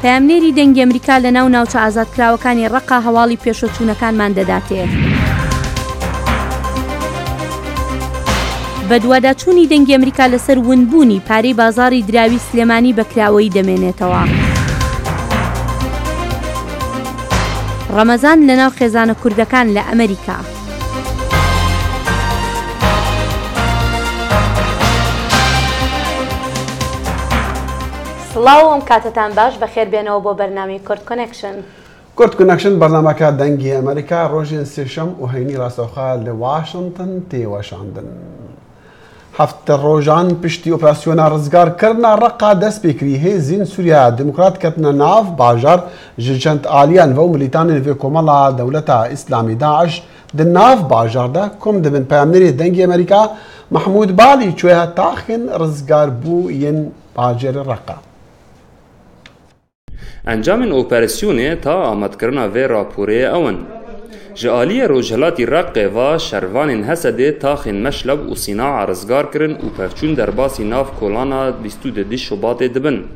پەیامنێری دەنگی ئەمریکا لە ناو ناوچە ئازادکراوەکانی ڕەقا هەواڵی پێشەچوونەکانمان دەداتێ. بە دوواداچوونی دەنگی ئەمریکا لەسەر ونبوونی پارەی بازاڕی دراوی سلێمانی بەکراوەی دەمێنێتەوە. ڕەمەزان لەناو خێزانە کوردەکان لە ئەمریکا. سڵاو ئەم کاتتان باش بەخێر بێنەوە بۆ بەرنامەی کورد کۆنێکشن. کورد کۆنێکشن بەرنامەکە دەنگی ئەمریکا ڕۆژێن سێشەم و هەینی ڕاستەوخا لە واشنگتن تێوەشاندن. هەفتە ڕۆژان پشتی ئۆپراسیۆنە ڕزگارکردنا ڕەقا دەست پێکری هێزین سووریا دموکرات کەتنە ناو باژار ji چەند ئالیان و ملیتانên vê komela dewleta îslamî Daeş di nav bajarda kom dibin. Peyamnêrê dengê Amerîka Mahmûd Balî çûye taxên rizgarbûyên bajarê Reqa. Encamên operasyonê ta amadkirina vê raporê ew in. Ji aliyê Rojhilatê Reqê ve şervanên Hesedê taxên meşleb û sîna'a rizgar kirin û pevçûn derbasî nav kolana 22 Şubatê dibin.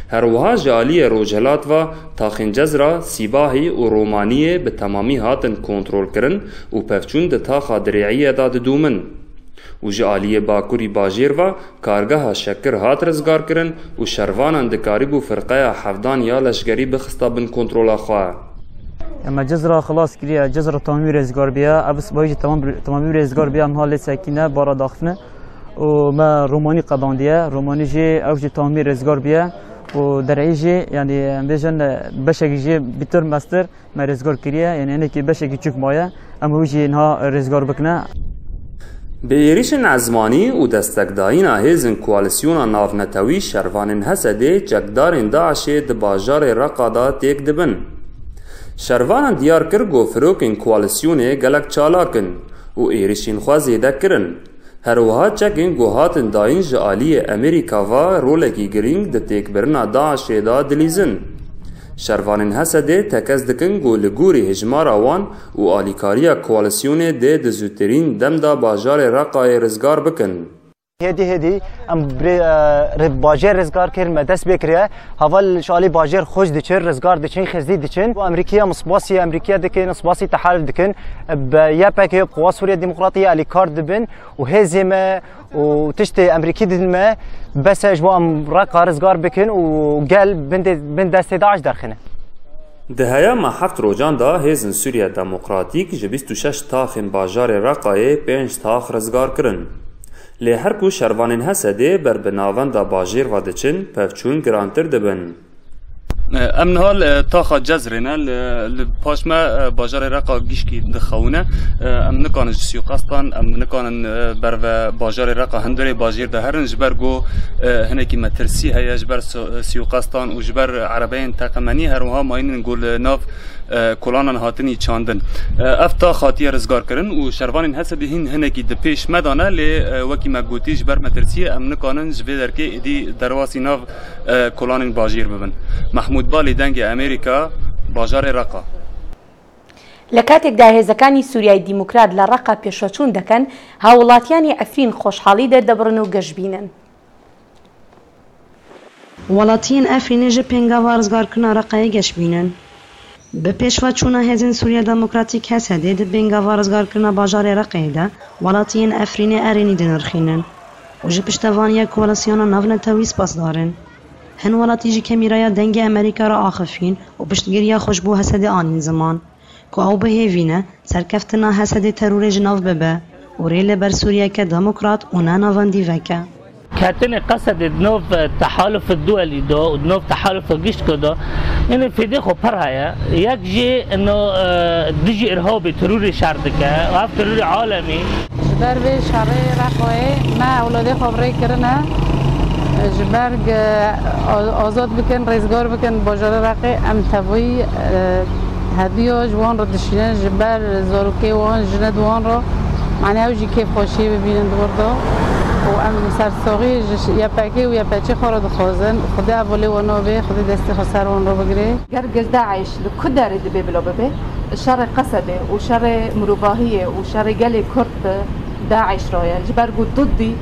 Herwiha ji aliyê Rojhilat ve taxên Cezra, Sîbahî û Romaniyê bi temamî hatin kontrolkirin û pevçûn di taxa dirêyiyê de didûmin. û ji aliyê Bakurî bajêr ve kargeha Şekir hat rizgarkirin û şervanan di karîbû firqeya hevdan ya leşkerî bixista bin kontrola xwe. اما جزرا خلاص کریه جزرا تمامی رزگار بیا ابس باید تمامی رزگار بیا محل سکینه بارا داخنه و ما رومانی قباندیه رومانی جی اوج تمامی رزگار بیا و درعی جی یعنی بیشن بشکی جی بیتر مستر ما رزگار کریه یعنی اینه که بشکی چوک مایه اما وجی اینها رزگار بکنه. به ایریشن عزمانی و دستکدایینا هیزن کوالیسیونا ناونتوی شروانین هسده جگدارین داعشی د باجار رقا دا تیک دبن. شرواnan diyar kir got firokên koalisyonê gelek çalakin û êrişên xwe zêde kirin. Herwiha çekên got hatin dayîn ji aliyê Amerîka ve rolekî girîng di têkbirina Daişê da dilîzin. Şervanên Hesedê tekez dikin got li gorî hejmara wan û alîkariya koalisyonê dê di zûttirîn dem da bajarê Reqayê rizgar bikin. هدی ام باجر رزگار کرد مدرس بکره حال شالی باجر خوش دیچن رزگار دیچن خزی دیچن و امریکا مصباسی امریکا دکن مصباسی تحالف دکن به یا پکی قوا سوریه دموکراتیه علی کار دبن و هزیمه و تشت امریکی دنمه بس اجوا ام رقا رزگار بکن و قال بند دست داعش درخنه. دهیا ما هفت روزان دا هیزن سوریه دموکراتیک ج 26 تاخن باجار رقای 5 تاخ رزگار کرن. لی هر کو شروانین هسده بر بناوان دا باجیر و دچن پفچون گرانتر دبن. امن حال تاخا جزرنا لپاشما باجار رقا گیشکی دخونه ام نکان سیوقستان ام نکان بر باجار رقا هندره باجیر ده هرن جبر گو هنکی مترسی هیا جبر سیوقستان و جبر عربین تقمنی هروها ماین گول ناف کلانان هاتنی چاندن افتا خاطی رزگار کرن و شروانین هسته هین هنکی د پیش مدانه لی وکی مگوتی جبر مترسی ام نکانن جوی درکه ادی درواسی ناف کلانین باجیر ببن. محمود بالی دەنگی ئەمریکا باژارێ ڕەقا. لە کاتێکدا هێزەکانی سووریای دیموکرات لە ڕەقا پێشەچوون دەکەن هاوڵاتیانی ئەفرین خۆشحاڵی دەردەبڕن و گەشتبینن. وڵاتیان ئەفرینێ ژە پێنگاوا ڕزگارکردنا ڕەقایە گەشتبینن. بە پێشواچوونە هێزن سووریا دەموکراتیک هەسەدێ دە پێنگاوا ڕزگارکردنا باژارێ ڕەقەیەدا وڵاتیان ئەفرینێ ئەرێنی دەنرخینن و ژە پشتەوانیە کۆلیسیۆنە ناونەتەوی سپاسدارن. هن ولاتی کمیرای دنگ امریکا را آخفین و پشتگیری خوش بو حسد آن زمان که او به هیوینه سرکفتنا حسد ترور جناف ببه و ریل بر سوریه که دموکرات و نه نواندی وکه كاتن قصد نوف تحالف الدولي ده ونوف تحالف الجيش كده يعني في دي خبرها يجي انه دجي ارهابي تروري شردكه وهاف تروري عالمي دربي شرعي رقوي ما اولادي خبري كرنا جبرگ آزاد بکن رزگار بکن باجار رقی ام توی هدیه جوان رو دشینن جبر زاروکی وان جند وان رو معنی اوجی کیف خوشی ببینن دوردا و ام سرساقی یا پکی و یا پچی خورد خوازن خدا اولی و نوبه خدا دستی خسر وان رو بگیره گرگز داعش لکدر دبی بلا ببه شر قصده و شر مروباهیه و شر گلی کرد داعش رایا جبرگو ضدی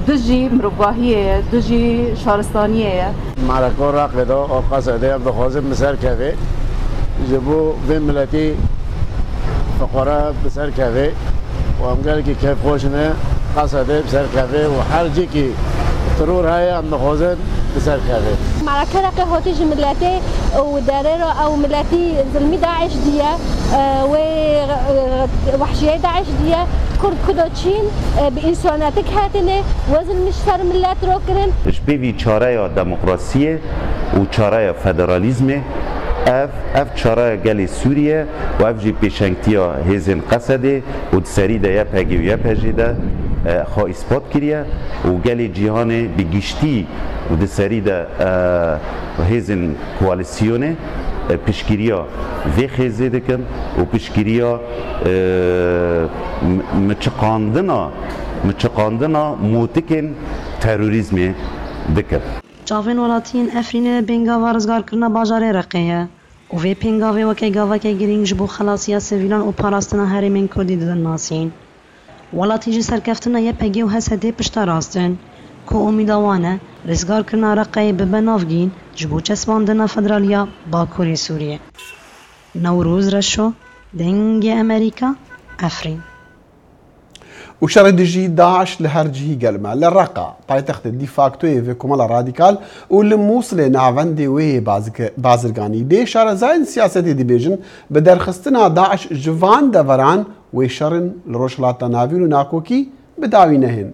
دجی مرباهیه دجی شارستانیه معرکه راقده و قصده بخوازم بسر کفه جبو بین ملتی فقرا بسر کفه و امگل که کف خوشنه قصده بسر کفه و هر جی که ترور های ام بخوازن بسر کفه معركة رقي هوتيج ملاتي وداريرو أو ملاتي زلمي داعش ديا ووحشية داعش ديا كرد كدوتشين بإنساناتك هاتنه وزن مشتر ملات روكرن شبيبي چاره دموکراسی و چاره فدرالیزم اف چاره گلی سوریه و اف جی پیشنگتیا هزین قصده و دسری ده یا پاگی و یا پاجی ده خواه اثبات کریه و گلی جهان بگیشتی و دسری ده هزین کوالیسیونه پشگیریا وی خیزه دکن و پشگیریا مچقاندنا موتکن تروریزم دکن چاوین ولاتین افرین بنگاوا رزگار کرنا باجار رقیه و وی پنگاوی وکی گاوا که گرینگ جبو خلاصیا سویلان و پاراستنا هریمین کردی دادن ناسین ولاتی جی سرکفتنا یه پگی و حسده پشتا راستن که امیدوانه رزگار کرنا رقیه ببنافگین جبو چسباندنا فدرالیا باکوری سوریه نوروز رشو دنگ امریکا افرین وشر دجي داعش لهرجي قلمة للرقة بايتخت الديفاكتوي في كمال راديكال والموصلة نعفندي وي بازرقاني دي شار زاين سياسة دي بيجن بدرخستنا داعش جوان دفران ويشرن لروشلاتا نافين وناكوكي بداوينهن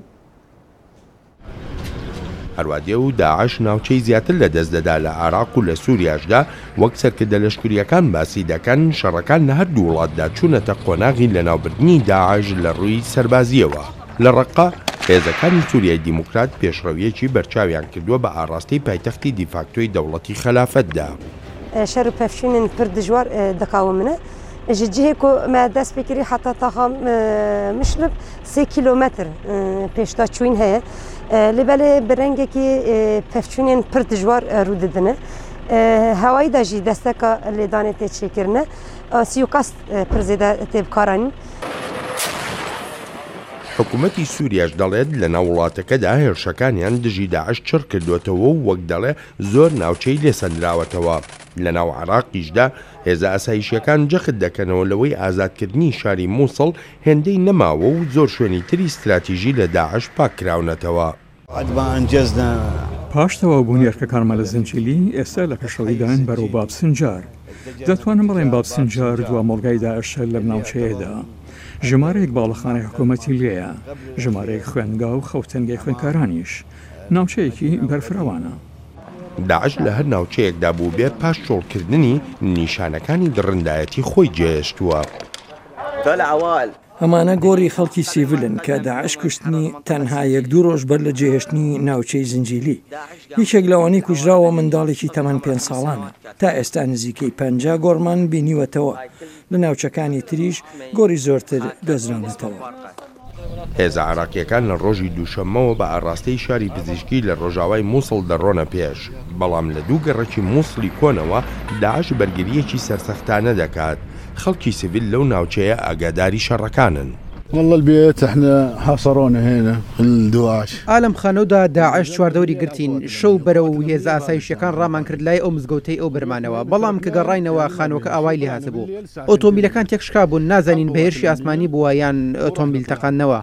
هەروادێ و داعش ناوچەی زیاتر لە دەستدەدا لە عێراق و لە سووریاشدا وەک سەرکردە لەشکریەکان باسی دەکەن شەڕەکان لە هەردوو وڵاتدا چوونەتە قۆناغی لە ناوبردنی داعش لە ڕووی سەربازیەوە لە ڕەقا هێزەکانی سووریای دیموکرات پێشڕەویەکی بەرچاویان کردووە بە ئاڕاستەی پایتەختی دیفاکتۆی دەوڵەتی خلافەتدا شەر و پەفشینن پر دژوار دەکاوە منە ji cihê ku me dest pê kirî heta taxa mişlib 3 kilometr pêşta çûyîn heye li belê bi rengekî pevçûnên pir dijwar rû didine hewayî da jî desteka lêdanê tê çêkirine sîyoqast pir zêde tê bikaranîn حکوومەتی سووریاش دەڵێت لە ناو وڵاتەکەدا هێرشەکانیان دژی داعش چڕ کردوێتەوە و وەک دەڵێ زۆر ناوچەی لێسەندراوەتەوە لە ناو عێراقیشدا هێزە ئاسایشیەکان جەخت دەکەنەوە لەوەی ئازادکردنی شاری مووسڵ هێندەی نەماوە و زۆر شوێنی تری استراتیژی لە داعش پاکراونەتەوە پاشتەوە بوونی ئەرکەکانمان لە زنجیلی ئێستا لە پێشەوەیدان بەرەو بابسنجار دەتوانم بڵێم بابسنجار دووە مۆڵگای داعشە لەم ناوچەیەدا ژمارەیەک باڵەخانەی حکوومەتی لێیە ژمارەیەک خوێنگا و خەوتەنگەی خوێندکارانیش ناوچەیەکی بەرفراوانە داعش لە هەر ناوچەیەکدا بوو بێ پاش چۆڵکردنی نیشانەکانی دڕندایەتی خۆی جێهێشتووە ئەمانە گۆڕی خەڵکی سیڤلن کە داعش کوشتنی تەنها 1-2 ڕۆژ بەر لە جێهێشتنی ناوچەی زنجیلی هیچێک لەوانەی کوژراوە منداڵێکی تەمەن 5 ساڵانە تا ئێستا نزیکەی 50 گۆڕمان بینیوەتەوە لە ناوچەکانی تریش گۆڕی زۆرتر دۆزرانێتەوە هێزە عێراقیەکان لە ڕۆژی دووشەممەوە بە ئاڕاستەی شاری پزیشکی لە ڕۆژاوای مووسڵ دەڕۆنە پێش بەڵام لە دوو گەڕێکی مووسڵی کۆنەوە داعش بەرگریەکی سەرسەختانە دەکات خەڵکی سیڤیل لەو ناوچەیە ئاگاداری شەڕەکانن والله البيت احنا حاصرونا هنا الدواعش عالم خانودا داعش چواردەوری گرتین شەو بەرەوە و هێزە ئاسایشیەکان ڕامان کرد لای ئەو مزگەوتەی ئەو بەرمانەوە بەڵام کە گەڕاینەوە خانۆکە ئاوای لێ هاتبوو ئۆتۆمبیلەکان تێکشکا بوون نازانین بە هێرشی ئاسمانی بووە یان ئۆتۆمبیل تەقاندنەوە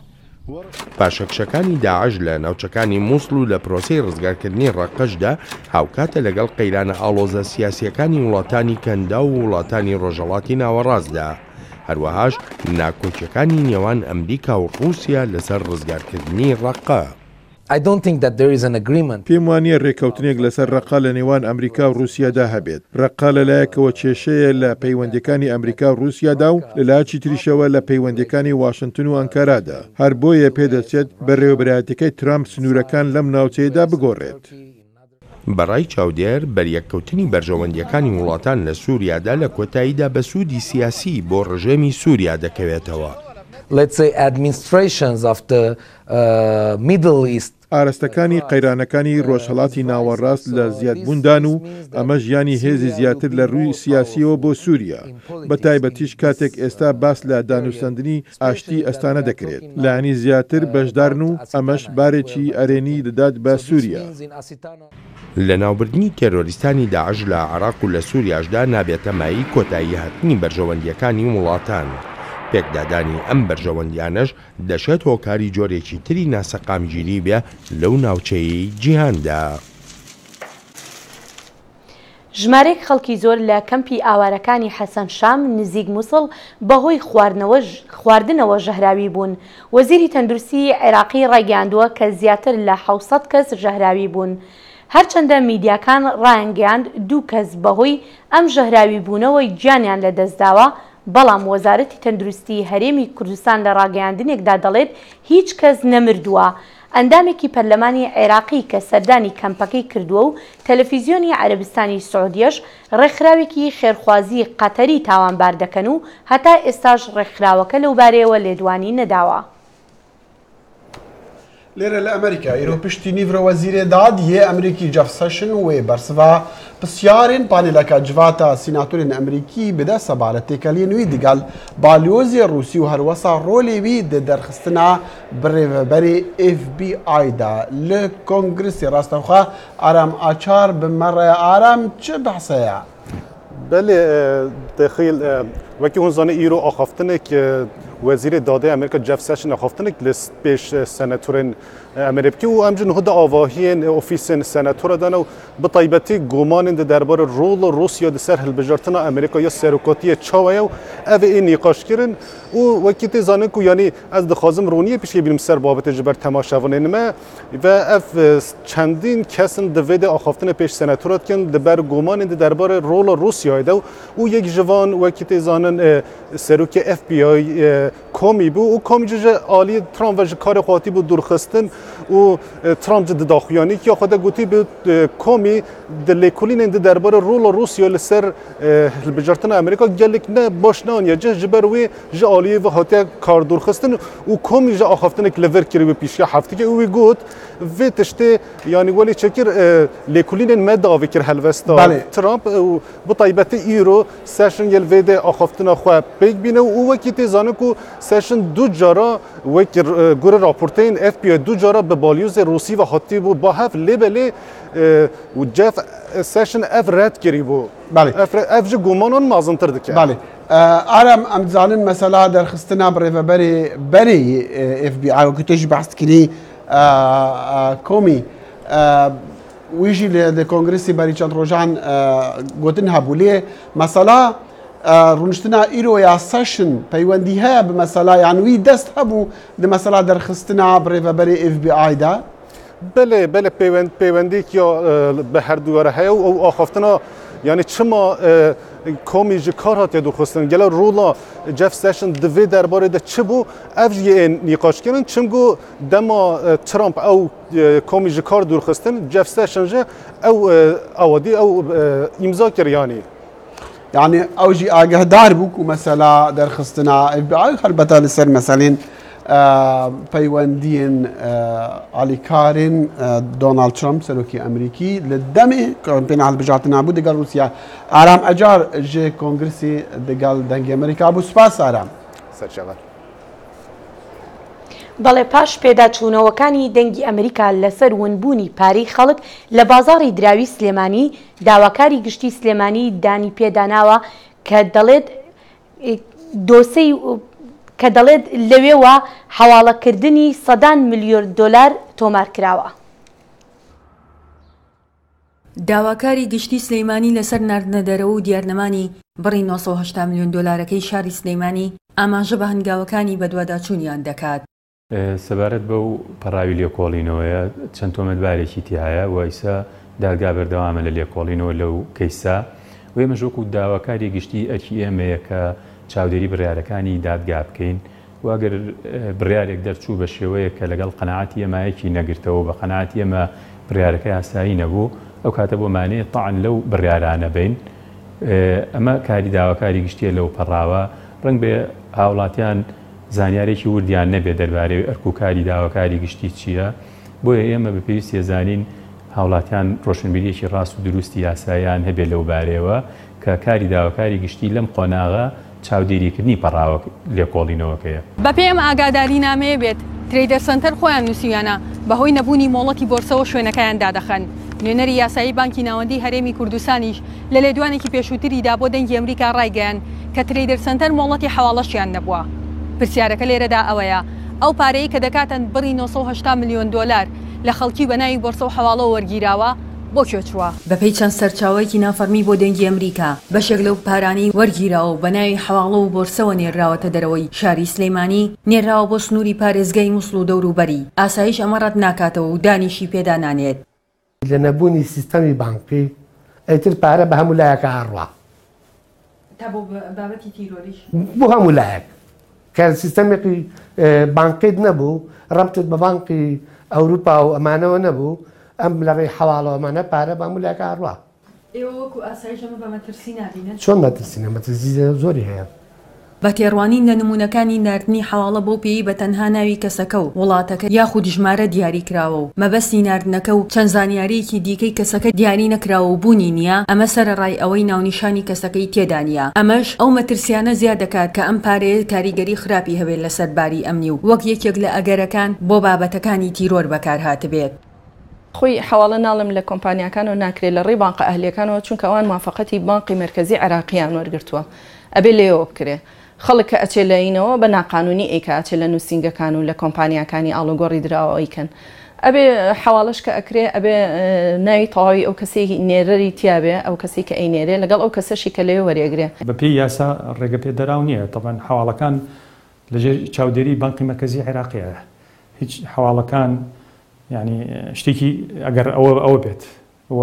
پاشەکشەکانی داعش لە ناوچەکانی مووسڵ و لە پرۆسەی ڕزگارکردنی ڕەقەشدا هاوکاتە لەگەڵ قەیرانە ئاڵۆزە سیاسیەکانی وڵاتانی کەندا و وڵاتانی ڕۆژهەڵاتی ناوەڕاستدا هەروەهاش ناکۆچیەکانی نێوان ئەمریکا و ڕووسیا لەسەر ڕزگارکردنی ڕەقە پێم وانییە ڕێکەوتنێک لەسەر ڕەقا لە نێوان ئەمریکا و رووسیادا هەبێت ڕەقا لەلایەکەوە کێشەیە لە پەیوەندەکانی ئەمریکا و رووسیادا و لەلایەکی تریشەوە لە پەیوەندەکانی واشنگتن و ئەنکارادا هەر بۆیە پێدەچێت بەڕێوەبرایەتەکەی ترامپ سنوورەکان لەم ناوچەیەدا بگۆڕێت بەڕای چاودێر بەریەککەوتنی بەرژەوەندیەکانی وڵاتان لە سووریادا لە کۆتاییدا بە سوودی سیاسی بۆ ڕژێمی سووریا دەکەوێتەوە let's say, administrations of the Middle East. ئاراستەکانی قەیرانەکانی ڕۆژهەڵاتی ناوەڕاست لە زیادبووندان و ئەمە ژیانی هێزی زیاتر لە ڕووی سیاسیەوە بۆ سووریا بە تایبەتیش کاتێک ئێستا باس لە دانووسەندنی ئاشتی ئەستانە دەکرێت لایانی زیاتر بەشدارن و ئەمەش بارێکی ئەرێنی دەدات بە سووریا. لە ناوبردنی تێرۆریستانی داعش لە عێراق و لە سووریاشدا نابێتە مایی کۆتایی هاتنی بەرژەوەندیەکانی وڵاتان. پێکدادانی ئەم بەرژەوەندیانەش دەشێت هۆکاری جۆرێکی تری ناسەقامگیری بێ لەو ناوچەی جیهاندا. ژمارەیەک خەڵکی زۆر لە کەمپی ئاوارەکانی حەسەن شام نزیک مووسڵ بەهۆی خواردنەوە ژەهراوی بوون. وەزیری تەندروستی عێراقی ڕایگەاندووە کە زیاتر لە 700 کەس ژەهراوی بوون. هەرچەندە میدیاکان ڕایانگەاند 2 کەس بەهۆی ئەم ژەهراوی بوونەوەی گیانیان لەدەستداوە، بەڵام وەزارەتی تەندروستی هەرێمی کوردستان لە ڕاگەیاندنێکدا دەڵێت هیچ کەس نەمردووە. ئەندامێکی پەرلەمانی عێراقی کە سەردانی کەمپەکەی کردووە و تەلەڤیزیۆنی عەرەبستانی سعودیەش ڕێکخراوێکی خێرخوازی قەتەری تاوانبار دەکەن و هەتا ئێستاش ڕێکخراوەکە لەو بارەیەوە لێدوانی نەداوە. لێرە لە ئەمریکا ئیرۆ پشتی نیڤرە وەزیرێ دادیە ئەمریکی جەف سەشن وێ بەرسڤا پرسیارên panêleka civata sînatorên Amerîkî bide sebaret têkeliyên wî digal balyozê Rûsî û herwesa rolê wî di derxistina birêveberê FBI da li Kongresê Rastexwe Aram Açar bi me Aram çi behse ye? Belê dexîl wekî hûn zanî îro axaftinek Wezîrê Dadê Amerîka Jeff Sessions axaftinek li pêş senatorên Amerîkî û em jî niha avahiyên ofîsên senatora dane û bi taybetî gomanên di derbara rola Rûsya di ser hilbijartina Amerîka ya serokatiyê çawa ye û ev ê nîqaşkirin û wekî tê zanin ku yanî ez dixwazim roniyê pişkê bînim ser babetê ji ber temaşevanên me ve ev çendîn kesin di vê de axaftinê pêş senatora dikin li ber gomanên di derbara rola Rûsyayê de û yek ji van wekî tê zanin serokê FBI Comey bû û Comey ji aliyê Trump ve ji karê xwatî bû dûrxistin û Trump ji di daxuyanîkiya xwe de gotî bi Comey di lêkolînên di derbara rola Rûsya li ser hilbijartina Amerîka gelek ne baş neaniye cih ji ber wê ji aliyê ve hatiye kardûrxistin û Comey ji axaftinek li vir kiriye pîşiya heftikê û wê got vê tiştê yanî welê çekir lêkolînên me davê kir helvesta Trump û bi taybetî îro Sessions yel vê de axaftina xwe pêk bîne û wekî tê zanin ku Sessions du cara wekî gure raporteyên FBI du cara bi balyozê Rûsî ve hatî bû bahev lêbelê û Jeff Sessions ev red kirîbû. Ev ji gomanan mazintir dike. Aram em dizanin mesela derxistina birêveberê berê FBI wekî tê jî behs kirî Comey wî jî li Kongresê berî çend rojan gotin hebû lê mesela rûniştina îroya Sessions peywendî heye bi mesela yani wî dest hebû di mesela derxistina birêveberê FBI da? Belê belê peywendikiya bi her duyara heye û ew axaftina yani çima Comey ji kar hatiye dûxistin gela rola Jeff Sessions di vê derbarê de çi bû ev jî ên nîqaşkirin çimgo dema Trump ew Comey ji kar dûrxistin Jeff Sessions jî ew awadî ew îmza kir yanî. Yani ew jî agehdar bû ku mesela derxistina FBI helbeta li ser meselên peywendiyên alîkarên Donald Trump serokê Amerîkî li demê kampêna hilbijartina bû digal Rûsya. Aram Acar ji Kongresê digal dengê Amerîka bû spas Aram. Serçever. بەڵێ پاش پێداچوونەوەکانی دەنگی ئەمریکا لەسەر ونبوونی پارەی خەڵک لە بازاڕی دراوی سلێمانی داواکاری گشتی سلێمانی دانی پێداناوە کە دەڵێت لەوێوە حواڵەکردنی سەدان ملیۆن دۆلار تۆمار کراوە. داواکاری گشتی سلەیمانی لەسەر ناردنە دەرەوە و دیارنەمانی بڕی 980 میلیۆن دۆلارەکەی شاری سلەیمانی ئاماژە بە هەنگاوەکانی بەدواداچوونیان دەکات. سەبارەت بەو پەڕاوی لێکۆڵینەوەیە چەند تۆمەتبارێکی تیایە و ئیسا دادگا بەردەوامە لە لێکۆڵینەوە لەو کەیسا و ئێمە ژۆکو داواکاری گشتی ئەرکی ئێمەیە کە چاودێری بڕیارەکانی دادگا بکەین و ئەگەر بڕیارێک دەرچوو بە شێوەیە کە لەگەڵ قەناعەتی ئێمایەکی نەگرتەوە بە قەناعەتی ئێمە بڕیارەکەی ئاسایی نەبوو ئەو کاتە بۆ مانێ تاعن لەو بڕیارانە بین ئەمە کاری داواکاری گشتیە لەو پەڕاوە ڕەنگ بێ هاوڵاتیان زانیارێکی وردیان نەبێت دەربارەی ئەرکوکاری داواکاری گشتی چییە بۆیە ئێمە بە پێویستی زانین هاوڵاتیان ڕۆشنبیریەکی ڕاست و دروستی یاسایان هەبێت لەو بارەوە کە کاری داواکاری گشتی لەم قۆناغا چاودێریکردنی پەڕاوە لێکۆڵینەوەکەیە. بە پێم ئاگاداری نامەیە بێت ترێدەر سنتەر خۆیان نووسیانە بەهۆی نەبوونی مۆڵەتی بۆرسەوە شوێنەکەیان دادەخەن. نوێنەری یاسایی بانکی ناوەندی هەرێمی کوردستانیش لە لێدوانێکی پێشووتریدا بۆ دەنگی ئەمریکا ڕایگەیان کە ترێدەر سنتەر مۆڵەتی حواڵەشیان نەبووە. پرسیارەکە لێرەدا ئەوەیە ئەو پارەی کە دەکاتەن بڕی 980 میلیۆن دلار لە خەڵکی بەناوی بۆرسە و حواڵەوە وەرگیراوە بۆ کوێچووە. بەپێی چەند سەرچاوەیەکی نافەرمی بۆ دەنگی ئەمریکا بەشێک لەو پارانی وەرگیراوە و بەناوی حواڵە و بۆرسەوە نێراوەتە دەرەوەی شاری سلەیمانی نێراوە بۆ سنووری پارێزگای مووسڵ و دەوروبەری. ئاسایش ئەمە ڕەت ناکاتەوە و دانیشی پێدا نانێت. لە نەبوونی سیستەمی بانکی ئەیتر پارە بە هەموو لایەکە هەڕوا تا بۆ بابەتی تیرۆریش بۆ هەموو لایەک کە سیستەمێکی بانکیت نەبوو ڕەبتت بە بانکی ئەوروپا و ئەمانەوە نەبوو ئەم لە ڕێی حواڵەوەمانە پارە بە هەموو لایەکە هەڕوا. ئێوە وەکو ئاسایش ئەمە بە مەترسی نابینن؟ چۆن مەترسینە مەترسی زۆری هەیە. بە تێڕوانین لە نمونونەکانی ناردنی حواڵە بۆ پێی بە تەنها ناوی کەسەکە و وڵاتەکە یاخود ژمارە دیاری کراوە و مەبەستی ناردنەکە و چەند زانیاریەکی دیکەی کەسەکە دیاری نەکراوە و بوونی نییە ئەمە سەرڕای ئەوەی ناونیشانی کەسەکەی تێدانە. ئەمەش ئەو مەترسیانە زیاد دەکات کە ئەم پارەیە کاریگەری خراپی هەبێت لەسەر باری ئەمنی و وەک یەکێک لە ئەگەرەکان بۆ بابەتەکانی تیرۆر بەکارهات بێت. خۆی حواڵە ناڵم لە کۆمپانیەکانەوە ناکرێت لە ڕێی بانقە ئەهلیەکانەوە چونکە ئەوان موافقەتی بانقی مرکزی عێراقییان وەرگرتووە ئەبێ لێەوە بکرێ. خەڵک کە ئەچێ لەینەوە بە ناقانونی ئەیکە ئەچێ لە نووسنگەکان و لە کۆمپانیەکانی ئاڵوگۆڕی درراوە ئەیکەن ئەبێ حواڵش کە ئەکرێ ئەبێ ناوی تەواوی ئەو کەسێکی نێرەری تیاابێ ئەو کەسی کە ئەینێرێ لەگەڵ ئەو کەسەشی کە لێ وەرێگرێ. بەپێی یاسا ڕێگە پێ دەراو نییە تەبەن حواڵەکان لەژێر چاودێری بانقی مرکزی عێراقیە هیچ حواڵەکان ینی شتێکی ئەگەر ئەوە بێت و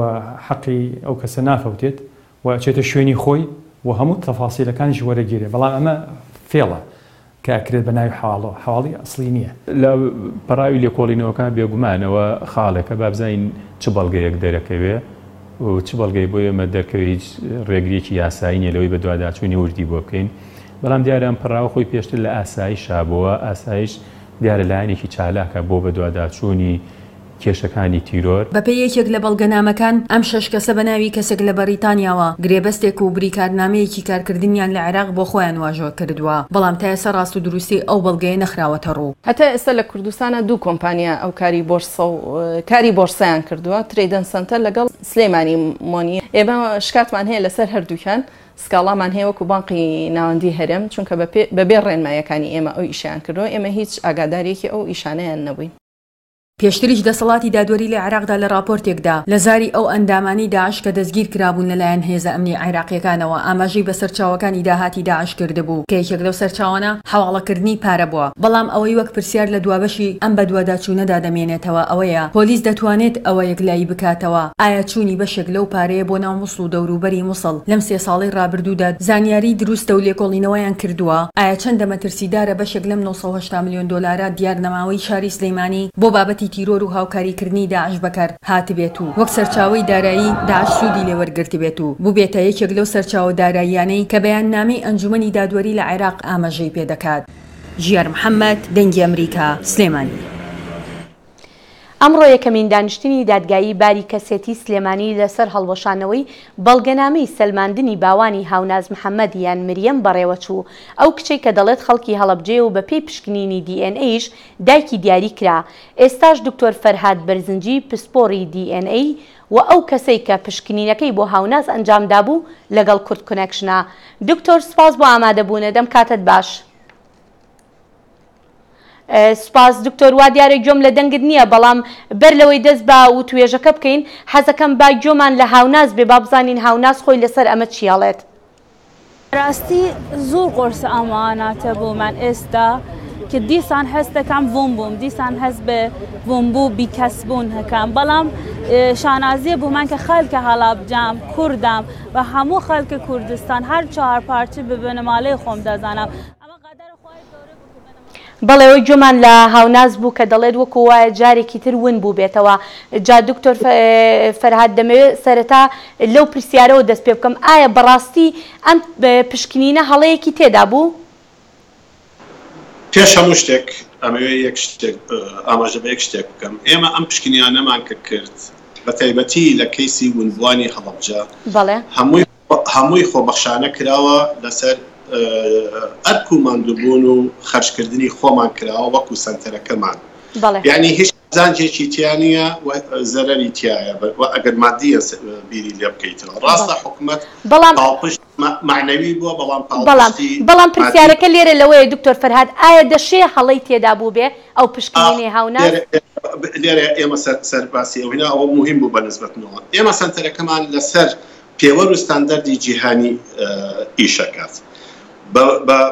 حەقی ئەو کەسە نافەوتێت و چێتە شوێنی خۆی و هەموو تەفاسیلەکانیش وەرەگیرێ بەڵام ئەمە فێڵە کە ئەکرێت بە ناوی حواڵی ئەسڵی نییە. لە پەراوی لێکۆڵینەوەکان بێگومانەوە خاڵێکە بابزین چ بەڵگەیەک دەرەکەوێ و چ بەڵگەی بۆ ئێمە دەرکەوێت هیچ ڕێگریەکی یاسایی نیە لەوەی بە دوواداچوونی وردی بۆ بکەین بەڵام دیارە ئەم پەراوە خۆی پێشتر لە ئاسایش شابووە ئاسایش دیارە لایەنێکی چالاکە بۆ بە دوواداچوونی کێشەکانی تیرۆر. بەپێی یەکێک لە بەڵگەنامەکان ئەم شەش کەسە بە ناوی کەسێک لە بەریتانیاوە گرێبەستێک و بریکارنامەیەکی کارکردنیان لە عێراق بۆ خۆیان واژۆ کردووە بەڵام تا ئێستا ڕاست و دروستی ئەو بەڵگەیە نەخراوەتە ڕوو. هەتا ئێستا لە کوردستانە دوو کۆمپانیا ئەو کاری بۆرسەیان کردووە ترێدەن سنتەر لەگەڵ سلەیمانی مۆنی. ئێمە شکاتمان هەیە لەسەر هەردووکان سکاڵامان هەیە وەکو بانقی ناوەندی هەرێم چونکە بەبێ ڕێنمایەکانی ئێمە ئەو ئیشیان کردووە ئێمە هیچ ئاگادارێکی ئەو ئیشانەیان نەبووین. پێشتریش دەسەڵاتی دادوەری لە عێراقدا لە راپۆرتێکدا لە زاری ئەو ئەندامانی داعش کە دەستگیر کرابوون لەلایەن هێزە ئەمنی عێراقیەکانەوە ئاماژەی بە سەرچاوەکانی داهاتی داعش کردبوو کە یەکێک لەو سەرچاوانە حواڵەکردنی پارە بووە بەڵام ئەوەی وەک پرسیار لە دوابەشی ئەم بە دوواداچوونەدا دەمێنێتەوە ئەوەیە پۆلیس دەتوانێت ئەوە یەکلایی بکاتەوە ئایا چوونی بەشێک لەو پارەیە بۆ ناو مووسڵ و دەوروبەری مووسڵ لەم 3 ساڵی ڕابردوودا زانیاری دروستە و لێکۆڵینەوەیان کردووە ئایا چەندە مەترسیدارە بەشێک لەم 980 میلیۆن دلار دیارنەماوەی شاری سلەیمانی بۆ بابەتی تیرۆر و هاوکاریکردنی داعش بەکار هاتبێت و وەک سەرچاوەی دارایی داعش سوودی لێوەرگرت بێت و بووبێتە یەکێک لەو سەرچاوە داراییانەی کە بەیاننامەی ئەنجومەنی دادوەری لە عێراق ئاماژەی پێدەکات. ژیار محەممەد دەنگی ئەمریکا سلێمانی. ئەمڕۆ یەکەمین دانیشتنی دادگایی باری کەسێتی سلێمانی لەسەر هەڵوەشانەوەی بەڵگەنامەی سەلماندنی باوانی هاوناز محەممەد یان مریەم بەڕێوەچوو ئەو کچەی کە دەڵێت خەڵکی هەڵەبجێ و بەپێی پشکنینی DNA دایکی دیاری کرا. ئێستاش دکتۆر فەرهاد بەرزنجی پسپۆڕی DNA و ئەو کەسەی کە پشکنینەکەی بۆ هاوناز ئەنجامدا بوو لەگەڵ کورد کۆنێکشنە. دکتۆر سپاس بۆ ئامادەبوونە دەم کاتت باش. سپاس دکتۆر وا دیارە گوێم لە دەنگت نییە بەڵام بەر لەوەی دەست بە و توێژەکە بکەین حەزەکەم با گوێمان لە هاوناز بێ با بزانین هاوناز خۆی لەسەر ئەمە چیاڵێت. ڕاستی زۆر قۆرسە ئەماناتە بۆمان ئێستا کە دیسان هەستەکەم بۆم بووم دیسان هەست بە بۆمبوو بیکەسبوون هەکەم بەڵام شانازیە بوومان کە خەڵکە هەڵابجام کوردام و هەموو خەڵکە کوردستان هەر 4 پارچە ببنە ماڵەی خۆم دەزانم. بەڵێەوەی گوێمان لە هاوناز بوو کە دەڵێت وەکو وایە جارێکی تر ون بوو بێتەوە. جا دکتۆر فەرهاد دەمەوێت سەرەتا لەو پرسیارەوە دەست پێ بکەم ئایا بەڕاستی ئەم پشکنینە هەڵەیەکی تێدا بوو؟ پێش هەموو شتێک ئەمەوێ یەک شتێک ئاماژە بە یەک شتێک بکەم ئێمە ئەم پشکنیانەمان کە کرد بە تایبەتی لە کەیسی ونبوانی هەڵەبجە هەمووی خۆبەخشانە کراوە لەسەر ئەرک و ماندووبوون و خەرجکردنی خۆمان کراوە وەکو سنتەرەکەمان یعنی هیچ زانجێکی تیانە زەرەری تایە ئەگەر مادیە بیری لێ بکەیتەوە ڕاستە حکوومەت پاڵپشت معنەوی بووە بەڵام پرسیارەکە لێرە لەوەیە دکتۆر فەرهاد ئایا دەشێ هەڵەی تێدا بوو بێ ئەو پشکنینێ هاوناز لێرە ئێمە سەرباسی ئەوینا ئەوە مهم بوو بەنسبەتنەوە ئێمە سنتەرەکەمان لەسەر پێوەر و ستاندەردی جیهانی ئیشەکات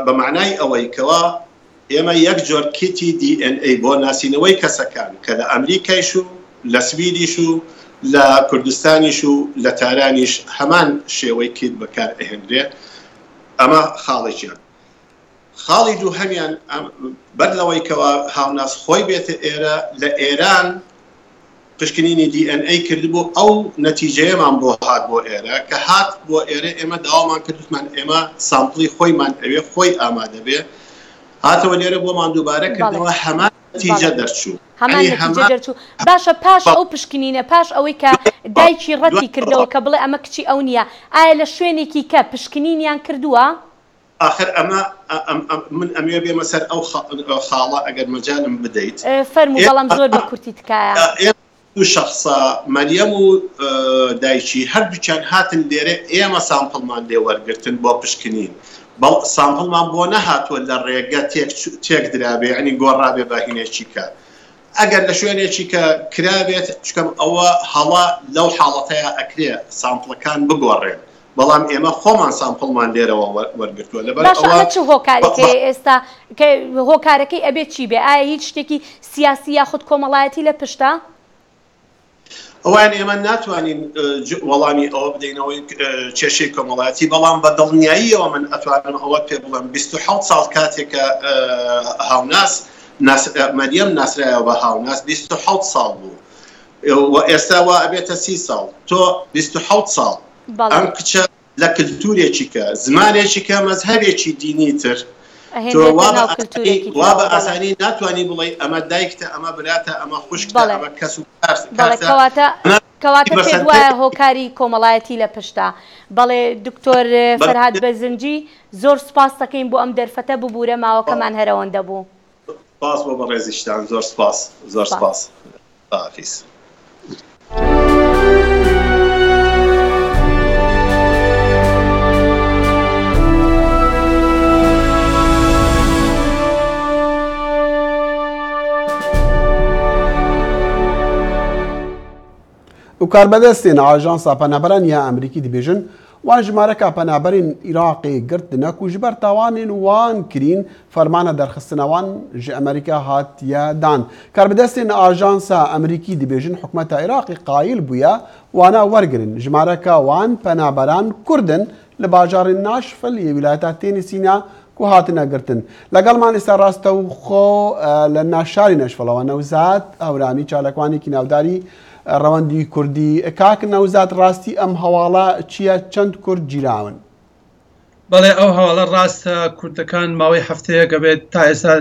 بە معنای ئەوەی کەوا ئێمە یەک جۆر کیتی DNA بۆ ناسینەوەی کەسەکان کە لە ئەمریکایش و لە سویدیش و لە کوردستانیش و لە تارانیش هەمان شێوەی کیت بەکار ئەهێنرێ ئەمە خاڵێکیان خاڵی دوو هەمیان بەر لەوەی کەوا هاوناس خۆی بێتە ئێرە لە ئێران پشکنینی DNA کردبوو ئەو نەتیجەیەمان بۆ هات بۆ ئێرە کە هات بۆ ئێرە ئێمە داوامان کردمان ئێمە سامپڵی خۆیمان ئەوێ خۆی ئامادە بێ هاتەوە لێرە بۆمان دووبارە کردەوە هەمان نەتیجە دەرچوو باشە پاش ئەو پشکنینە پاش ئەوەی کە دایکی ڕەتی کردەوە کە بڵێ ئەمە کچی ئەو نییە ئایا لە شوێنێکی کە پشکنینیان کردووە؟ آخر من ئەمێ بێمە سەر ئەو خاڵە ئەگەر مەجالم بدەیت فەرموو بەڵام زۆر بە کورتی تکایە دو شخصە مەریەم و دایکی هەردووچیان هاتن لێرە ئێمە سامپڵمان لێ وەرگرتن بۆ پشکنین سامپڵمان بۆ نەهاتووە لە ڕێگە تێک درابێ ینی گۆڕابێ باهینێکی کە ئەگەر لە شوێنێکی کە کرابێت چکەم ئەوە هەڵا لەو حاڵەتەیە ئەکرێ سامپڵەکان بگۆڕێن بەڵام ئێمە خۆمان سامپڵمان لێرەوە وەرگرتووە لەبەر چ هۆکارەکەی ئێستا کە هۆکارەکەی ئەبێت چی بێ ئایا هیچ شتێکی سیاسی یاخود کۆمەڵایەتی لە پشتە؟ ئەوان ئێمە ناتوانین وەڵامی ئەوە بدەینەوەی کێشەی کۆمەڵایەتی بەڵام بە دڵنیاییەوە من ئەتوانم ئەوە پێ بڵم 27 ساڵ کاتێکە هاوناس مەریەم ناسرایەوە بە هاوناس 27 ساڵ بوو و ئێستا وا ئەبێتە 30 ساڵ تۆ 27 ساڵ ئەم کچە لە کلتورێکی کە زمانێکی کە مەزهەبێکی دینی تر وا بە ئاسانی ناتوانانی بڵێ ئەمە دایکتە ئەمە براتە ئەمە خوشکتە ئەمە کەس و کەواتە پێ وایە هۆکاری کۆمەڵایەتی لە پشتا بەڵێ دکتۆر فەرهاد بەزنجی زۆر سپاس دەکەین بۆ ئەم دەرفەتە ببوورە ماوەکەمان هەرەوەندە بوو سپاس بۆ بەڕێزیشتان زۆر سپاس زۆر سپاس حافیز و کاربەدەستێن ئاژانسا پەنابەرانیا ئەمریکی دەبێژن وان ژمارەکە پەنابەرین عێراقی گرت نەکو ji ber tawanên wan kirîn fermana derxistinەwan ji Amerîka hatiye dan. Karbidestên ajansa Emerîkî dibêjin hikûmeta Iraqê qayîl bûye wana wergirin jimareka wan penaberan Kurdin li bajarên Naşfil yê Wilayeta Tênîsîna ku hatine girtin. Legelman êsta rastewxo li navşarî Neşfila Newzat Ewramî çalekwanekî navdarî ڕەوەندی کوردی کاک نەوزات ڕاستی ئەم هەواڵە چییە چەند کورد گیراون؟ بەڵێ ئەو هەواڵە ڕاستە کوردەکان ماوەی هەفتەیە گەبێت تا ئێستا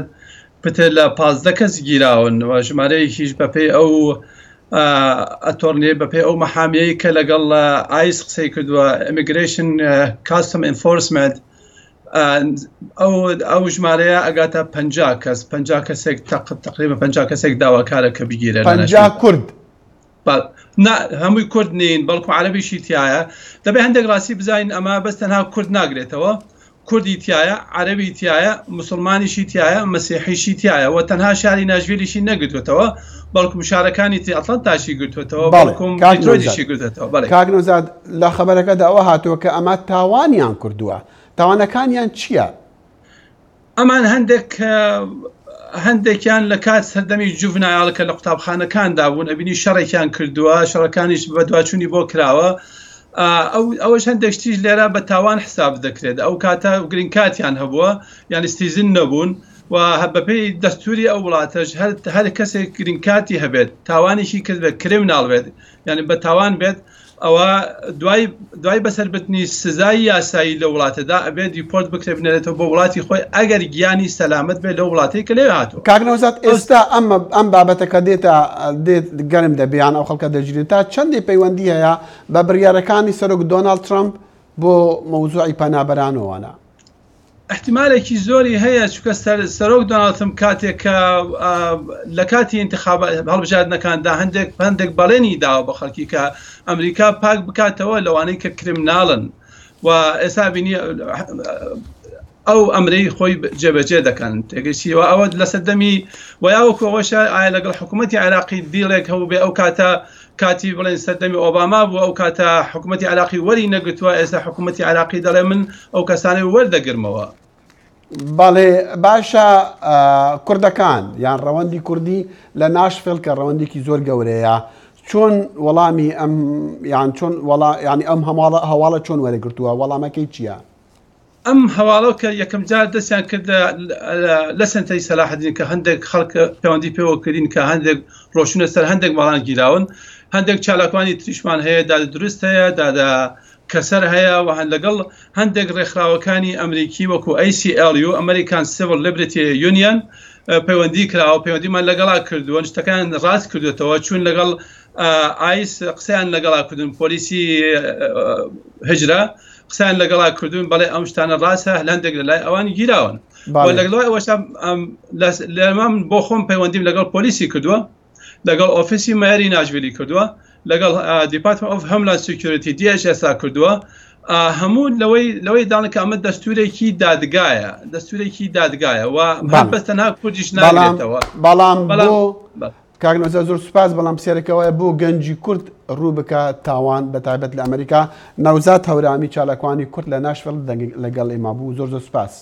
پتر لە 15 کەس گیراون و ژمارەیەکیش بەپێی ئەو ئەتۆرنێ بەپێی ئەو مەحامیەی کە لەگەڵ ئایس قسەی کردووە ئیمیگریشن کاستم ئینفۆرسمنت ئەو ژمارەیە ئەگاتە 50 کەس 50 کەسێک تقریبا 50 کەسێک داواکارە کە بگیرێن 50 کورد هەمووی کورد نین بەڵکو عەرەبیشی تایە دەبێ هەندێک ڕاستی بزانین ئەمە بەس تەنها کورد ناگرێتەوە کوردی تایە عەرەبی تایە مسلمانیشی تایە مەسیحیشی تایە و تەنها شاری ناژڤیلیشی نەگرتوێتەوە بەڵکو شارەکانی تی ئەتڵەنتاشی گرتوێتەوە بەڵکو دیترۆیتیشی گرتوێتەوە کاک نەوزات لە خەبەرەکەدا ئەوە هاتووە کە ئەمە تاوانیان کردووە تاوانەکانیان چییە؟ ئەمان هەندێکیان لە کات سەردەمی جوڤنایاڵەکە لە قوتابخانەکاندا بوون ئەبینی شەڕێکیان کردووە شەڕەکانیش بە دواچوونی بۆ کراوە ئەوەش هەندێک شتیش لێرە بە تاوان حساب دەکرێت ئەو کاتە گرین کاتیان هەبووە یان ستیزن نەبوون و بەپێی دەستوری ئەو وڵاتەش هەر کەسێک گرین کاتی هەبێت تاوانێکی کرد بە کرێم ناڵبێت یعنی بە تاوان بێت ئەوە دوای بەسەربردنی سزای یاسایی لە وڵاتەدا ئەبێت دیپۆرت بکرێ بنێرێتەوە بۆ وڵاتی خۆی ئەگەر گیانی سەلامت بێت لەو وڵاتی کە لێ هاتووە. کاکنەوزات ئێستا ئەم بابەتەکە دێتە گەرم دەبیان ئەو خەڵکە دەژیرێت تا چەندی پەیوەندی هەیە بە بڕیارەکانی سەرۆک دۆناڵد ترامپ بۆ مەوزوعی پەنابەرانەوەوانە. احتیمالێکی زۆری هەیە چکە سەرۆک دۆناڵدم کاتێک کە لە کاتی انتخابات هەڵبژاردنەکاندا هەندێک بەڵێنی داوە بە خەڵکی کە ئەمریکا پاک بکاتەوە لەوانەی کە کریمناڵن و ئێستا بینی ئەو ئەمری خۆی جێبەجێ دەکەن تێگەشتیەوە ئەوە لە سەردەمی وەکوەوەشە ئایا لەگەڵ حکوومەتی عێراقی دیڵێک هەبوو بێ ئەو کاتی بڵێن سەردەمی ئۆباما بوو ئەو کاتە حکوومەتی عێراقی وەری نەگرتووە ئێستا حکوومەتی عێراقی دەڵێ من ئەو کەسانی وەردەگرمەوە. بەڵێ باشە کوردەکان یان ڕەوەندی کوردی لە ناشفێڵ کە ڕەوەندێکی زۆر گەورەیە چۆن وەڵامی ئەم هەواڵە چۆن وەرەگرتووە وەڵامەکەی چییە؟ ئەم هەواڵە کە یەکەم جار دەستیان کردە لە سنتەی سەلاحەدین کە هەندێک خەڵک پەیوەندی پێوە کردین کە هەندێک ڕۆشنە سەر هەندێک ماڵان گیراون هەندێک چالاکوانی تریشمان هەیە دادە دروست هەیە دادە کەسەر هەیە و لەگەڵ هەندێک ڕێکخراوەکانی ئەمریکی وەکو ACLU ئەمریکان سیڤڵ لیبرتی یونیەن پەیوەندی کراوە پەیوەندیمان لەگەڵا کردووە شتەکان ڕاست کردوێتەوە چون لەگەڵ ئایس قسەیان لەگەڵا کردون پۆلیسی هجرە قسەیان لەگەڵا کردوون بەڵێ ئەم شتانە ڕاستە هەندێک لەلای ئەوان گیراون لەگەڵای ئەوەشتا لەمان بۆ خۆم پەیوەندیم لەگەڵ پۆلیسی کردووە لەگەڵ ئۆفیسی مەیاری ناژوێری کردووە لەگەڵ دیپارتمنت ئۆف هۆملاند سکیۆریتی DHS کردووە هەموو لەوەی داڵن کە ئەمە دەستورێکی دادگایە و بەستەنها کوردیش ناگرێتەوە بەڵام کاکنۆزە زۆر سوپاس بەڵام پرسیارێکەوەیە بۆ گەنجی کورد ڕوو بکە تاوان بەتایبەت لە ئەمریکا نەوزات هەورامی چالاکوانی کورد لە ناشفڵ لەگەڵ ئێمە بوو زۆر سوپاس.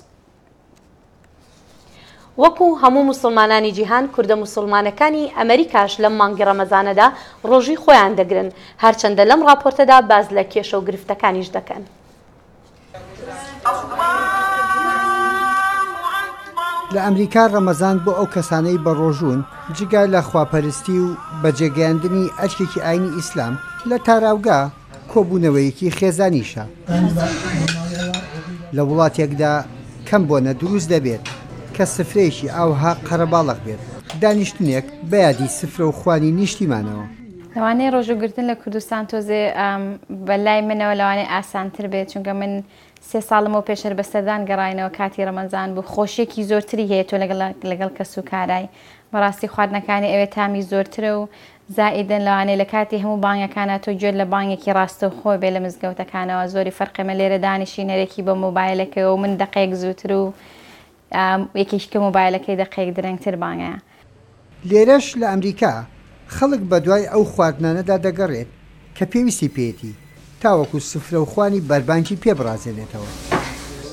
وەکو هەموو موسڵمانانی جیهان کوردە موسڵمانەکانی ئەمریکاش لەم مانگی ڕەمەزانەدا ڕۆژی خۆیان دەگرن هەرچەندە لەم راپۆرتەدا باز لە کێشە و گرفتەکانیش دەکەن. لە ئەمریکا ڕەمەزان بۆ ئەو کەسانەی بە ڕۆژوون جگە لە خواپەرستی و بەجێگەیاندنی ئەرکێکی ئاینی ئیسلام لە تاراوگا کۆبوونەوەیەکی خێزانیشە لە وڵاتێکدا کەم بۆنە دروست دەبێت کە سفرەیەکی ئاوها قەرەباڵق بێت دانیشتنێک بەیادی سفرە و خوانی نیشتیمانەوە. لەوانەیە ڕۆژوگرتن لە کوردستان تۆزێ بەلای منەوە لەوانەیە ئاسانتر بێت چونکە من 3 ساڵمەوە پێشتر بەسەردان گەڕاینەوە کاتی ڕەمەزان بوو خۆشیێکی زۆرتری هەیە تۆ لەگەڵ کەس و کارای بەڕاستی خواردنەکانی ئەوێ تامی زۆرترە و زائیدن لەوانەیە لە کاتی هەموو بانگەکانە تۆ گوێت لە بانگێکی ڕاستە و خۆ بێ لە مزگەوتەکانەوە زۆری فەرقمە لێرە دانیشینەرێکی بە مۆبایلەکەەوە و من دقەیەک زووتر و یەکێشکە مۆبایلەکەی دقەیەک درەنگتر بانگەیە. لێرەش لە ئەمریکا خەڵک بە دوای ئەو خواردنانەدا دەگەڕێت کە پێویستی پێێتی تاوەکو سفرە و خوانی بەربانکی پێبڕازێنێتەوە.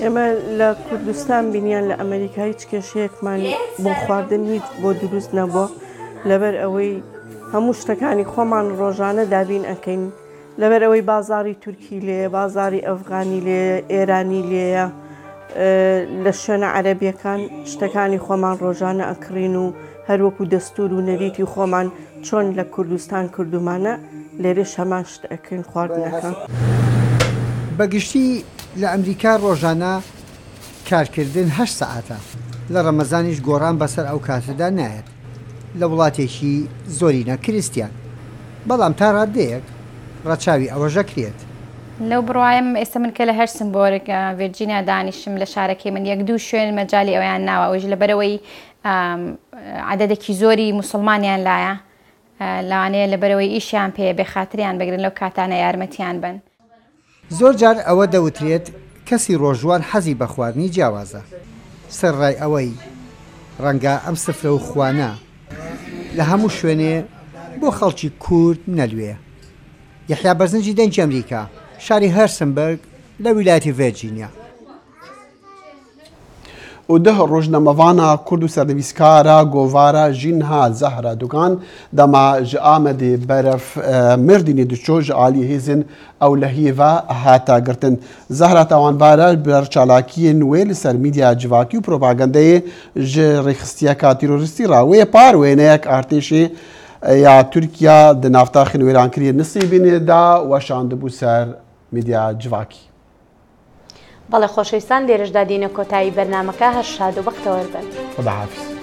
ئێمە لە کوردستان بینیان لە ئەمریکا هیچ کێشەیەکمان بۆ خواردن هیچ بۆ دروست نەبووە لەبەر ئەوەی هەموو شتەکانی خۆمان ڕۆژانە دابین ئەەکەین لەبەر ئەوەی بازاری تورکی لێ بازاری ئەفغانی لێ ئێرانی لێیە لە شوێنە عەرەبیەکان شتەکانی خۆمان ڕۆژانە ئەکڕین و هەروەکو دەستور و نەریتی خۆمان چۆن لە کوردستان کردومانە لێرەش هەمان شت ئەکەین خواردنەکان. بەگشتی لە ئەمریکا ڕۆژانە کارکردن 8 سەعاتە لە ڕەمەزانیش گۆڕان بەسەر ئەو کاتەدا نایەت لە وڵاتێکی زۆرینە کریستیان بەڵام تا ڕادەیەک ڕەچاوی ئەوەژەکرێت. لەو بڕوایم ئێستا من کە لە هەرسمبۆرگ ڤیرجینیا دانیشم لە شارەکەی من 1-2 شوێن مەجای ئەویان ناوە ئەوژ لەبەرەوەی عەدەدێکی زۆری موسڵمانیان لایە لەوانەیە لەبەرەوەی ئیشیان پێ بێخاتریان بگرن لەو کاتانە یارمەتیان بن. زۆر جار ئەوە دەوترێت کەسی ڕۆژوان حەزی بە خواردنی جیاوازە سەرڕای ئەوەی ڕەنگە ئەم سفرە و خوانە لە هەموو شوێنێ بۆ خەڵکی کورد نەلوێ. یحیا بەرزنجی دەنگی ئەمریکا شاری هەرسنبەرگ لە ویلایەتی ڤیرجینیا. و ده ڕۆژنەمەڤانە کورد و سەردەویستکارە گۆڤارە ژینها زەهرە دوکان دەما ji Amedê beref Mêrdînê diçû ji aliyê hêzên ew li hêva hata girtin. Zehra tawanbare ber çalakiyên wê li ser mîdya civakî û propagandayê ji rêxistiyeka terorîstî ra wê par wêneyek artêşê یا تورکیا د نافتاخین وێرانکردی نسی بینێدا وەشاندبوو سەر میدیا جواکی. بەڵێ خۆشەویستان لێرەشدا دینە کۆتایی بەرنامەکە هەر شاد و بەختەوەربن. خداحافظ.